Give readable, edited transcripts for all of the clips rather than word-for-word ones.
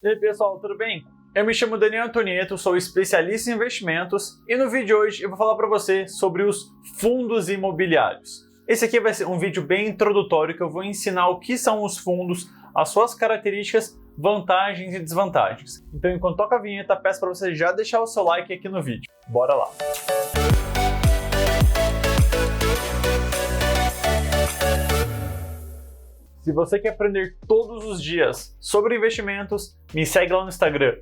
E aí pessoal, tudo bem? Eu me chamo Daniel Antonieto, sou especialista em investimentos e no vídeo de hoje eu vou falar para você sobre os fundos imobiliários. Esse aqui vai ser um vídeo bem introdutório que eu vou ensinar o que são os fundos, as suas características, vantagens e desvantagens. Então enquanto toca a vinheta, peço para você já deixar o seu like aqui no vídeo. Bora lá! Se você quer aprender todos os dias sobre investimentos, me segue lá no Instagram,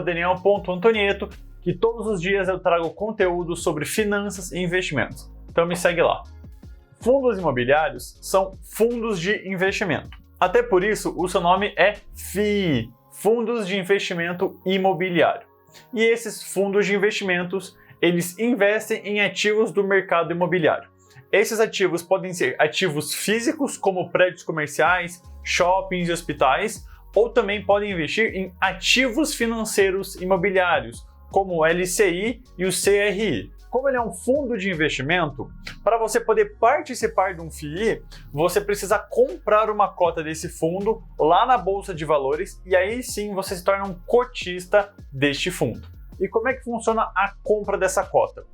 @daniel.antonieto, que todos os dias eu trago conteúdo sobre finanças e investimentos. Então me segue lá. Fundos imobiliários são fundos de investimento. Até por isso, o seu nome é FII, Fundos de Investimento Imobiliário. E esses fundos de investimentos, eles investem em ativos do mercado imobiliário. Esses ativos podem ser ativos físicos, como prédios comerciais, shoppings e hospitais, ou também podem investir em ativos financeiros imobiliários, como o LCI e o CRI. Como ele é um fundo de investimento, para você poder participar de um FII, você precisa comprar uma cota desse fundo lá na Bolsa de Valores e aí sim você se torna um cotista deste fundo. E como é que funciona a compra dessa cota?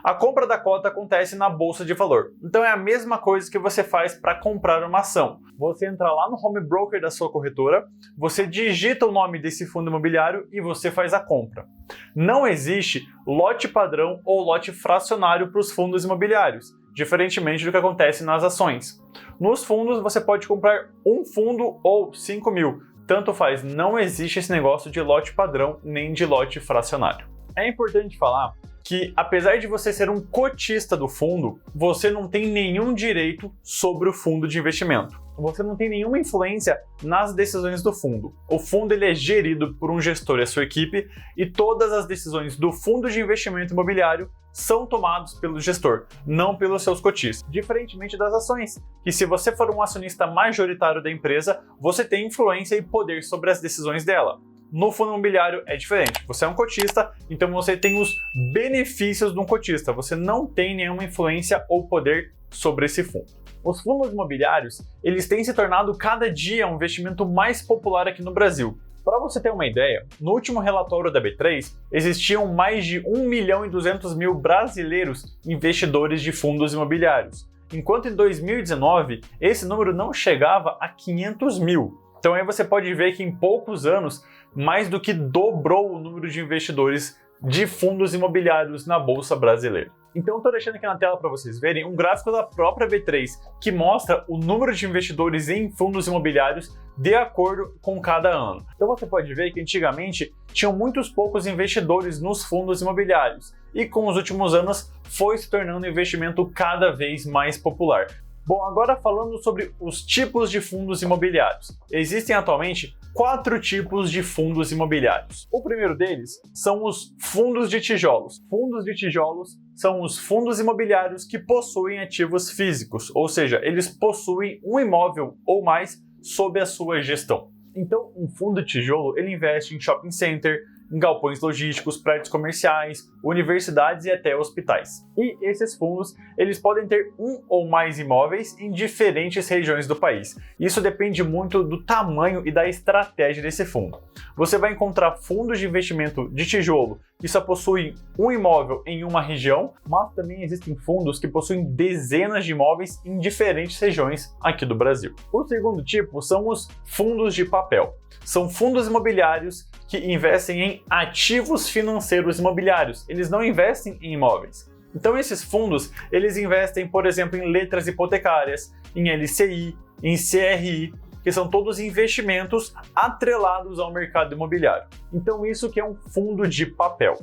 A compra da cota acontece na Bolsa de Valor. Então é a mesma coisa que você faz para comprar uma ação. Você entra lá no home broker da sua corretora, você digita o nome desse fundo imobiliário e você faz a compra. Não existe lote padrão ou lote fracionário para os fundos imobiliários, diferentemente do que acontece nas ações. Nos fundos você pode comprar um fundo ou 5.000. Tanto faz, não existe esse negócio de lote padrão nem de lote fracionário. É importante falar que, apesar de você ser um cotista do fundo, você não tem nenhum direito sobre o fundo de investimento. Você não tem nenhuma influência nas decisões do fundo. O fundo ele é gerido por um gestor e a sua equipe e todas as decisões do fundo de investimento imobiliário são tomadas pelo gestor, não pelos seus cotistas. Diferentemente das ações, que se você for um acionista majoritário da empresa, você tem influência e poder sobre as decisões dela. No fundo imobiliário é diferente. Você é um cotista, então você tem os benefícios de um cotista. Você não tem nenhuma influência ou poder sobre esse fundo. Os fundos imobiliários, eles têm se tornado cada dia um investimento mais popular aqui no Brasil. Para você ter uma ideia, no último relatório da B3, existiam mais de 1.200.000 brasileiros investidores de fundos imobiliários, enquanto em 2019 esse número não chegava a 500.000. Então aí você pode ver que em poucos anos, mais do que dobrou o número de investidores de fundos imobiliários na Bolsa Brasileira. Então estou deixando aqui na tela para vocês verem um gráfico da própria B3 que mostra o número de investidores em fundos imobiliários de acordo com cada ano. Então você pode ver que antigamente tinham muitos poucos investidores nos fundos imobiliários e com os últimos anos foi se tornando um investimento cada vez mais popular. Bom, agora falando sobre os tipos de fundos imobiliários. Existem atualmente 4 tipos de fundos imobiliários. O primeiro deles são os fundos de tijolos. Fundos de tijolos são os fundos imobiliários que possuem ativos físicos, ou seja, eles possuem um imóvel ou mais sob a sua gestão. Então, um fundo de tijolo ele investe em shopping center, em galpões logísticos, prédios comerciais, universidades e até hospitais. E esses fundos, eles podem ter um ou mais imóveis em diferentes regiões do país. Isso depende muito do tamanho e da estratégia desse fundo. Você vai encontrar fundos de investimento de tijolo que só possuem um imóvel em uma região, mas também existem fundos que possuem dezenas de imóveis em diferentes regiões aqui do Brasil. O segundo tipo são os fundos de papel. São fundos imobiliários que investem em ativos financeiros imobiliários. Eles não investem em imóveis. Então esses fundos, eles investem, por exemplo, em letras hipotecárias, em LCI, em CRI, que são todos investimentos atrelados ao mercado imobiliário. Então isso que é um fundo de papel.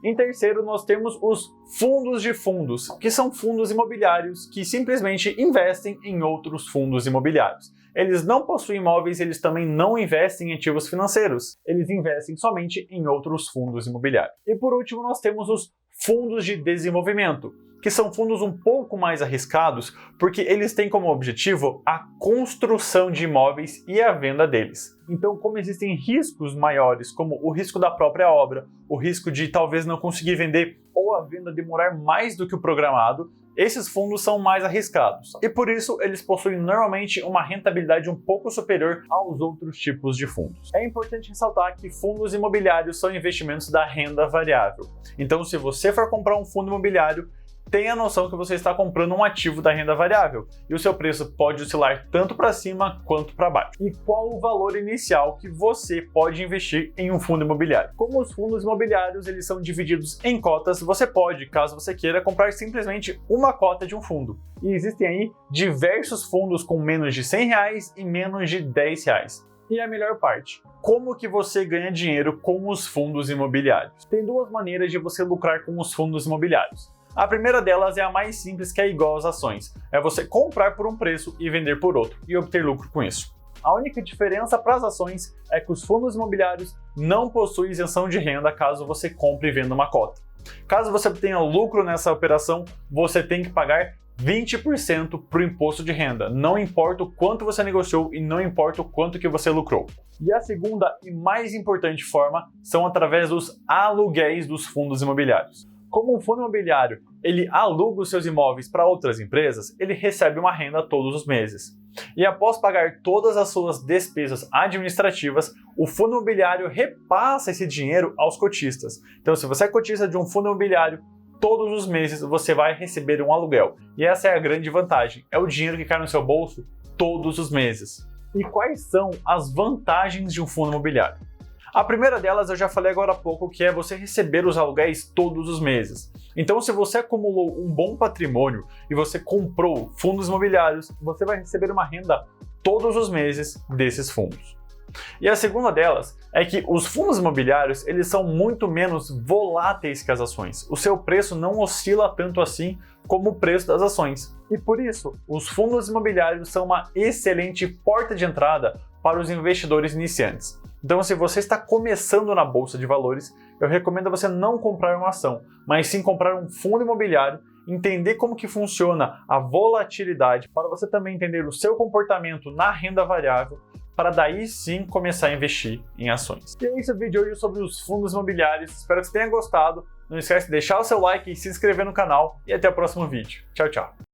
Em terceiro, nós temos os fundos de fundos, que são fundos imobiliários que simplesmente investem em outros fundos imobiliários. Eles não possuem imóveis, eles também não investem em ativos financeiros. Eles investem somente em outros fundos imobiliários. E por último, nós temos os fundos de desenvolvimento, que são fundos um pouco mais arriscados, porque eles têm como objetivo a construção de imóveis e a venda deles. Então, como existem riscos maiores, como o risco da própria obra, o risco de talvez não conseguir vender ou a venda demorar mais do que o programado, Esses fundos são mais arriscados e por isso eles possuem normalmente uma rentabilidade um pouco superior aos outros tipos de fundos. É importante ressaltar que fundos imobiliários são investimentos da renda variável. Então, se você for comprar um fundo imobiliário, tenha a noção que você está comprando um ativo da renda variável e o seu preço pode oscilar tanto para cima quanto para baixo. E qual o valor inicial que você pode investir em um fundo imobiliário? Como os fundos imobiliários eles são divididos em cotas, você pode, caso você queira, comprar simplesmente uma cota de um fundo. E existem aí diversos fundos com menos de R$100 e menos de R$10. E a melhor parte, como que você ganha dinheiro com os fundos imobiliários? Tem duas maneiras de você lucrar com os fundos imobiliários. A primeira delas é a mais simples, que é igual às ações. É você comprar por um preço e vender por outro e obter lucro com isso. A única diferença para as ações é que os fundos imobiliários não possuem isenção de renda caso você compre e venda uma cota. Caso você obtenha lucro nessa operação, você tem que pagar 20% para o imposto de renda, não importa o quanto você negociou e não importa o quanto que você lucrou. E a segunda e mais importante forma são através dos aluguéis dos fundos imobiliários. Como um fundo imobiliário ele aluga os seus imóveis para outras empresas, ele recebe uma renda todos os meses. E após pagar todas as suas despesas administrativas, o fundo imobiliário repassa esse dinheiro aos cotistas. Então, se você é cotista de um fundo imobiliário, todos os meses você vai receber um aluguel. E essa é a grande vantagem, é o dinheiro que cai no seu bolso todos os meses. E quais são as vantagens de um fundo imobiliário? A primeira delas eu já falei agora há pouco, que é você receber os aluguéis todos os meses. Então, se você acumulou um bom patrimônio e você comprou fundos imobiliários, você vai receber uma renda todos os meses desses fundos. E a segunda delas é que os fundos imobiliários eles são muito menos voláteis que as ações. O seu preço não oscila tanto assim como o preço das ações. E por isso, os fundos imobiliários são uma excelente porta de entrada para os investidores iniciantes. Então, se você está começando na Bolsa de Valores, eu recomendo você não comprar uma ação, mas sim comprar um fundo imobiliário, entender como que funciona a volatilidade, para você também entender o seu comportamento na renda variável, para daí sim começar a investir em ações. E é isso o vídeo de hoje sobre os fundos imobiliários, espero que você tenha gostado. Não esquece de deixar o seu like e se inscrever no canal, e até o próximo vídeo. Tchau, tchau!